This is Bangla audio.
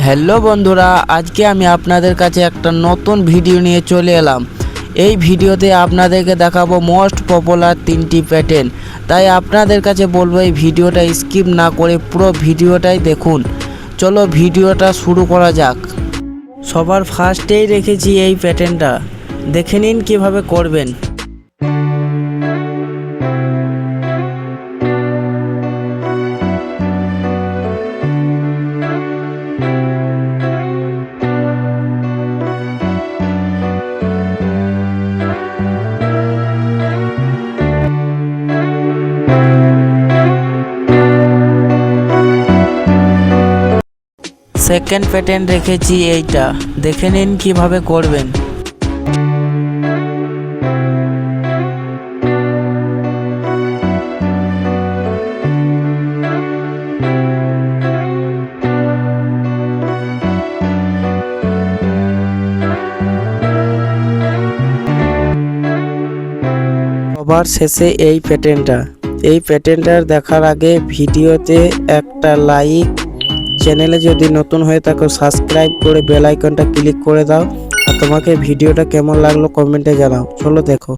হ্যালো বন্ধুরা, আজকে আমি আপনাদের কাছে একটা নতুন ভিডিও নিয়ে চলে এলাম। এই ভিডিওতে আপনাদেরকে দেখাবো মোস্ট পপুলার 3টি প্যাটার্ন। তাই আপনাদের কাছে বলবো এই ভিডিওটা স্কিপ না করে পুরো ভিডিওটাই দেখুন। চলো ভিডিওটা শুরু করা যাক। সবার ফার্স্টেই রেখেছি এই প্যাটার্নটা, দেখে নিন কীভাবে করবেন। সেকেন্ড প্যাটার্ন রেখেছি এইটা, দেখে নিন কিভাবে করবেন। সবার শেষে এই প্যাটার্নটা দেখার আগে ভিডিওতে একটা লাইক, চ্যানেলে যদি নতুন হয়ে থাকো সাবস্ক্রাইব করে বেল আইকনটা ক্লিক করে দাও। আর তোমাকে ভিডিওটা কেমন লাগলো কমেন্টে জানাও। চলো দেখো।